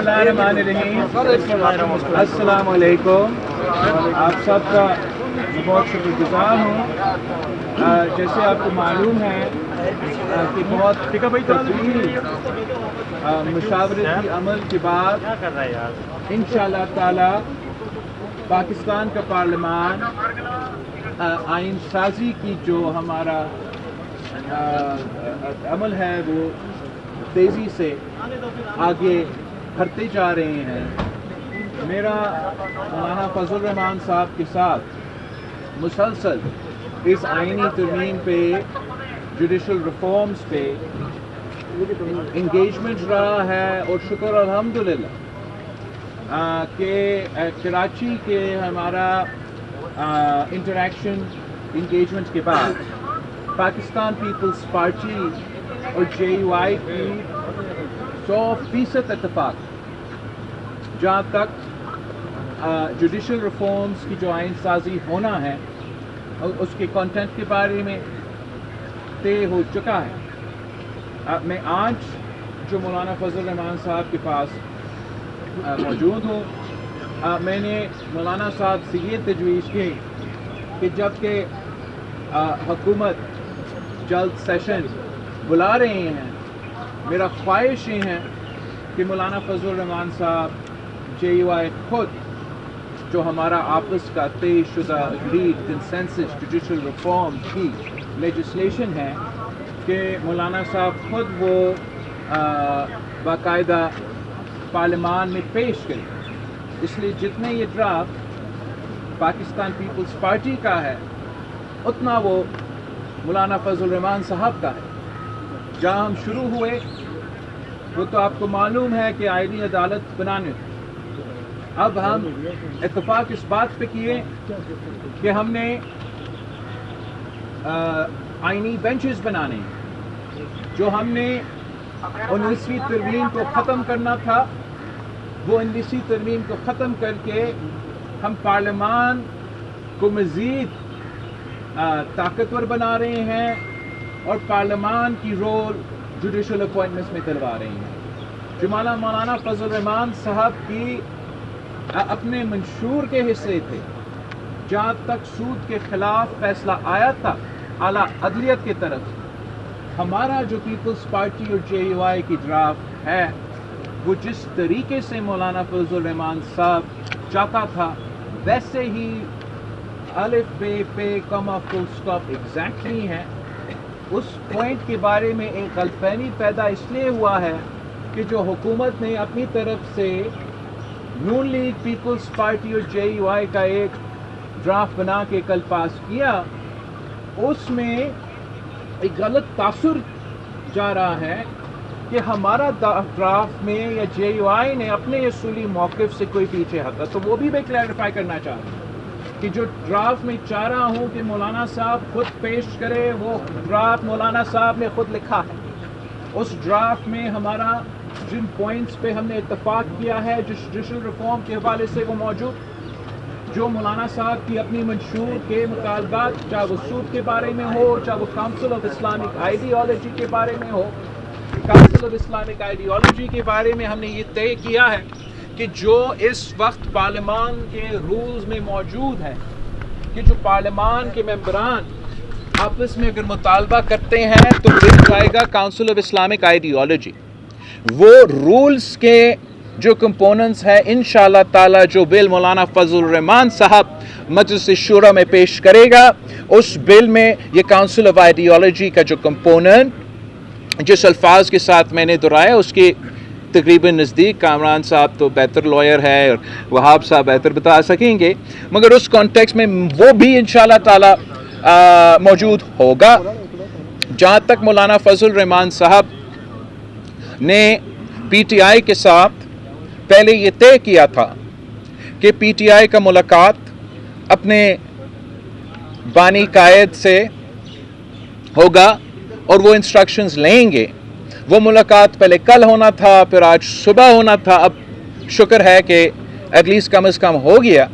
बिस्मिल्लाहिर्रहमानिर्रहीम। अस्सलाम वालेकुम। आप सब का बहुत शुक्रगुजार हूँ। जैसे आपको मालूम है कि बहुत तफसीली मुशावरती अमल के बाद इंशाअल्लाह ताला पाकिस्तान का पार्लिमान आइन साजी की जो हमारा अमल है वो तेज़ी से आगे बढ़ते जा रहे हैं। मेरा मौलाना फजल रहमान साहब के साथ मुसलसल इस आइनी तरमीम पे, जुडिशल रिफॉर्म्स पे इंगेजमेंट रहा है और शुक्र अल्हम्दुलिल्लाह कि कराची के हमारा इंटरेक्शन इंगेजमेंट के बाद पाकिस्तान पीपल्स पार्टी और JUI की 100% इत्तेफाक जहाँ तक जुडिशल रिफॉर्म्स की जो आइन साजी होना है और उसके कंटेंट के बारे में तय हो चुका है। मैं आज जो मौलाना फजल रहमान साहब के पास मौजूद हूँ, मैंने मौलाना साहब से ये तजवीज़ की कि जबकि हुकूमत जल्द सेशन बुला रहे हैं, मेरा ख्वाहिश ये है कि मौलाना फजल रहमान साहब JUI खुद जो हमारा आपस का तय शुदा अग्रीड कंसेंसस जुडिशल रिफॉर्म की लेजिस्लेशन है कि मौलाना साहब खुद वो बाकायदा पार्लियामान में पेश करें। इसलिए जितने ये ड्राफ्ट पाकिस्तान पीपल्स पार्टी का है उतना वो मौलाना फजल रहमान साहब का है। जहाँ हम शुरू हुए वो तो आपको मालूम है कि आईनी अदालत बनाने, अब हम इत्तेफाक इस बात पे किए कि हमने आईनी बेंचेस बनाने, जो हमने 19वीं तरमीम को ख़त्म करना था वो 19वीं तरमीम को ख़त्म करके हम पार्लियामान को मज़ीद ताकतवर बना रहे हैं और पार्लियामान की रोल जुडिशल अपॉइंटमेंट्स में दिलवा रहे हैं। जो मौलाना फजल रहमान साहब की अपने मंशूर के हिस्से थे, जहाँ तक सूद के खिलाफ फैसला आया था आला अदलियत की तरफ, हमारा जो पीपल्स पार्टी और JUI की ड्राफ्ट है वो जिस तरीके से मौलाना फजल रहमान साहब चाहता था वैसे ही अलिफ बे पे कमा फुल स्टॉप एग्जैक्टली है। उस पॉइंट के बारे में एक गलतफहमी पैदा इसलिए हुआ है कि जो हुकूमत ने अपनी तरफ से नून लीग पीपल्स पार्टी और JUI का एक ड्राफ्ट बना के कल पास किया, उसमें एक गलत तासुर जा रहा है कि हमारा ड्राफ्ट में या JUI ने अपने असूली मौक़िफ़ से कोई पीछे हटा। तो वो भी मैं क्लैरिफाई करना चाह रहा हूँ कि जो ड्राफ्ट में चाह रहा हूँ कि मौलाना साहब खुद पेश करे, वो ड्राफ्ट मौलाना साहब ने खुद लिखा है। उस ड्राफ्ट में हमारा जिन पॉइंट्स पे हमने इत्तेफाक किया है जुडिशल रिफॉर्म के हवाले से वो मौजूद, जो मौलाना साहब की अपनी मंशूर के मुतालबात, चाहे वो सूद के बारे में हो, चाहे वो काउंसिल ऑफ इस्लामिक आइडियोलॉजी के बारे में हो, काउंसिल ऑफ इस्लामिक आइडियोलॉजी के बारे में हमने ये तय किया है कि जो इस वक्त पार्लियामान के रूल्स में मौजूद है कि जो पार्लियामान के मेंबरान आपस में अगर मुतालबा करते हैं तो बिल जाएगा काउंसिल ऑफ इस्लामिक आइडियोलॉजी। वो रूल्स के जो कंपोनेंट्स है इंशाअल्लाह ताला जो बिल मौलाना फजल रहमान साहब मजलिस शूरा में पेश करेगा, उस बिल में ये काउंसिल ऑफ आइडियोलॉजी का जो कंपोनेंट जिस अल्फाज के साथ मैंने दोहराया उसके तकरीबन नज़दीक, कामरान साहब तो बेहतर लॉयर है और वहाब साहब बेहतर बता सकेंगे, मगर उस कॉन्टेक्स्ट में वो भी इंशाअल्लाह ताला मौजूद होगा। जहाँ तक मौलाना फजल रहमान साहब ने PTI के साथ पहले ये तय किया था कि PTI का मुलाकात अपने बानी कायद से होगा और वो इंस्ट्रक्शंस लेंगे। वो मुलाकात पहले कल होना था, फिर आज सुबह होना था। अब शुक्र है कि एटलीस्ट कम से कम हो गया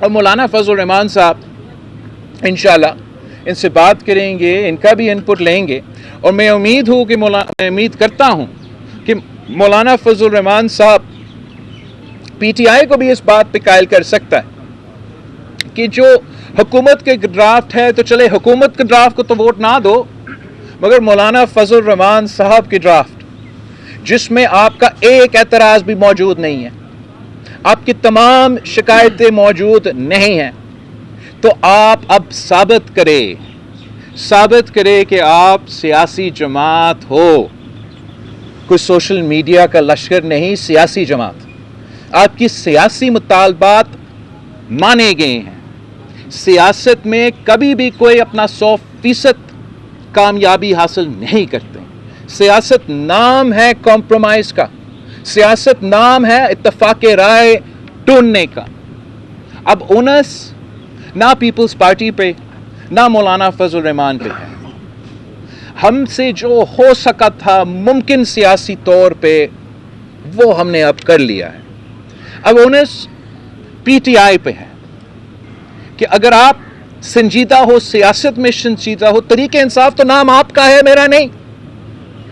और मौलाना फजल रहमान साहब इंशाल्लाह इनसे बात करेंगे, इनका भी इनपुट लेंगे और मैं उम्मीद करता हूँ कि मौलाना फजल रहमान साहब پی ٹی آئی کو بھی اس بات پہ قائل کر سکتا ہے کہ جو حکومت کے ڈرافٹ ہے تو چلے حکومت کے ڈرافٹ کو تو ووٹ نہ دو، مگر مولانا فضل الرحمان صاحب کی ڈرافٹ جس میں آپ کا ایک اعتراض بھی موجود نہیں ہے، آپ کی تمام شکایتیں موجود نہیں ہیں، تو آپ اب ثابت کرے کہ آپ سیاسی جماعت ہو، کوئی سوشل میڈیا کا لشکر نہیں، سیاسی جماعت۔ آپ کی سیاسی مطالبات مانے گئے ہیں۔ سیاست میں کبھی بھی کوئی اپنا 100% کامیابی حاصل نہیں کرتے۔ سیاست نام ہے کمپرومائز کا، سیاست نام ہے اتفاق رائے ڈھونڈنے کا۔ اب اونس نہ پیپلز پارٹی پہ نہ مولانا فضل الرحمان پہ ہے۔ ہم سے جو ہو سکا تھا ممکن سیاسی طور پہ وہ ہم نے اب کر لیا ہے۔ اب اونس پی ٹی آئی پہ ہے کہ اگر آپ سنجیدہ ہو، سیاست میں سنجیدہ ہو، طریق انصاف تو نام آپ کا ہے، میرا نہیں۔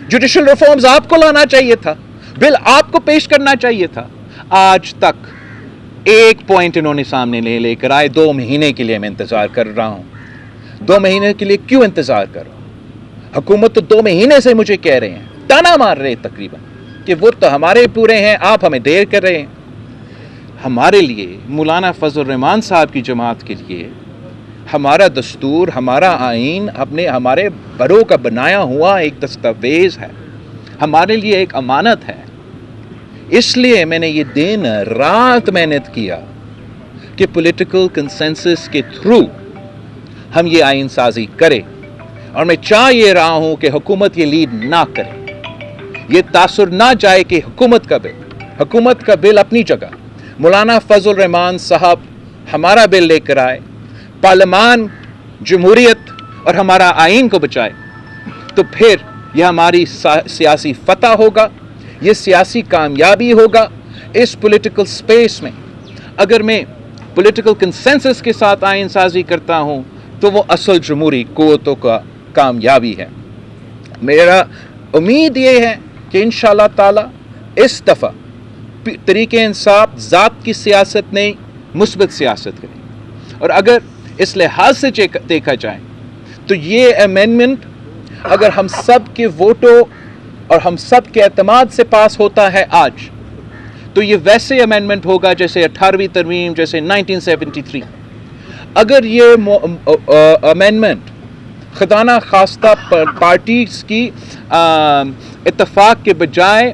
جوڈیشل ریفارمز آپ کو لانا چاہیے تھا، بل آپ کو پیش کرنا چاہیے تھا۔ آج تک ایک پوائنٹ انہوں نے سامنے نہیں لے کر آئے۔ 2 مہینے کے لیے میں انتظار کر رہا ہوں۔ 2 مہینے کے لیے کیوں انتظار کر رہا ہوں؟ حکومت تو 2 مہینے سے مجھے کہہ رہے ہیں، تانا مار رہے تقریباً کہ وہ تو ہمارے پورے ہیں، آپ ہمیں دیر کر رہے ہیں۔ ہمارے لیے، مولانا فضل الرحمان صاحب کی جماعت کے لیے، ہمارا دستور، ہمارا آئین ہمارے بڑوں کا بنایا ہوا ایک دستاویز ہے، ہمارے لیے ایک امانت ہے۔ اس لیے میں نے یہ دن رات محنت کیا کہ پولیٹیکل کنسنسس کے تھرو ہم یہ آئین سازی کریں، اور میں چاہ یہ رہا ہوں کہ حکومت یہ لیڈ نہ کرے، یہ تاثر نہ جائے کہ حکومت کا بل اپنی جگہ، مولانا فضل الرحمان صاحب ہمارا بل لے کر آئے، پارلیمان جمہوریت اور ہمارا آئین کو بچائے، تو پھر یہ ہماری سیاسی فتح ہوگا، یہ سیاسی کامیابی ہوگا اس پولیٹیکل سپیس میں۔ اگر میں پولیٹیکل کنسنسس کے ساتھ آئین سازی کرتا ہوں تو وہ اصل جمہوری قوتوں کا کامیابی ہے۔ میرا امید یہ ہے کہ انشاءاللہ تعالی اس دفعہ طریق انصاف ذات کی سیاست نہیں، مثبت سیاست کرے، اور اگر اس لحاظ سے دیکھا جائے تو یہ امینڈمنٹ اگر ہم سب کے ووٹوں اور ہم سب کے اعتماد سے پاس ہوتا ہے آج، تو یہ ویسے امینڈمنٹ ہوگا جیسے 18ویں ترمیم، جیسے 1973۔ اگر یہ امینڈمنٹ خدا نہ خواستہ پارٹیز کی اتفاق کے بجائے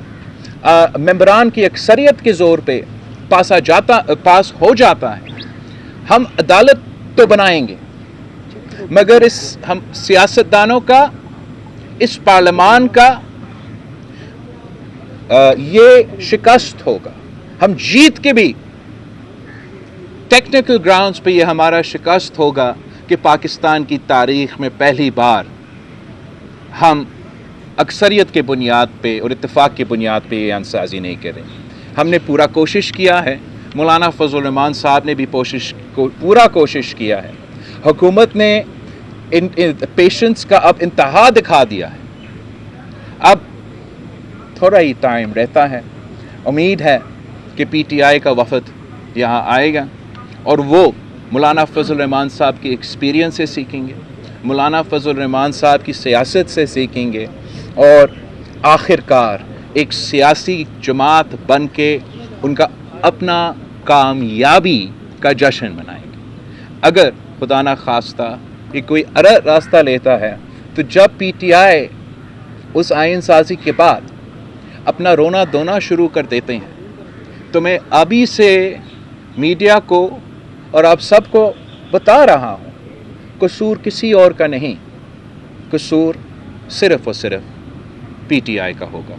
ممبران کی اکثریت کے زور پہ پاس ہو جاتا ہے، ہم عدالت تو بنائیں گے، مگر ہم سیاستدانوں کا، اس پارلیمان کا یہ شکست ہوگا۔ ہم جیت کے بھی ٹیکنیکل گراؤنڈز پہ یہ ہمارا شکست ہوگا کہ پاکستان کی تاریخ میں پہلی بار ہم اکثریت کے بنیاد پہ اور اتفاق کی بنیاد پہ یہ انسازی نہیں کریں۔ ہم نے پورا کوشش کیا ہے، مولانا فضل الرحمان صاحب نے بھی پورا کوشش کیا ہے، حکومت نے پیشنس کا اب انتہا دکھا دیا ہے۔ اب تھوڑا ہی ٹائم رہتا ہے، امید ہے کہ پی ٹی آئی کا وفد یہاں آئے گا اور وہ مولانا فضل الرحمان صاحب کی ایکسپیرینس سے سیکھیں گے، مولانا فضل الرحمان صاحب کی سیاست سے سیکھیں گے، اور آخر کار ایک سیاسی جماعت بن کے ان کا اپنا کامیابی کا جشن منائیں گے۔ اگر خدا نہ خواستہ یہ کوئی راستہ لیتا ہے تو جب پی ٹی آئی اس آئین سازی کے بعد اپنا رونا دھونا شروع کر دیتے ہیں، تو میں ابھی سے میڈیا کو اور آپ سب کو بتا رہا ہوں، قصور کسی اور کا نہیں، قصور صرف اور صرف پی ٹی آئی کا ہوگا۔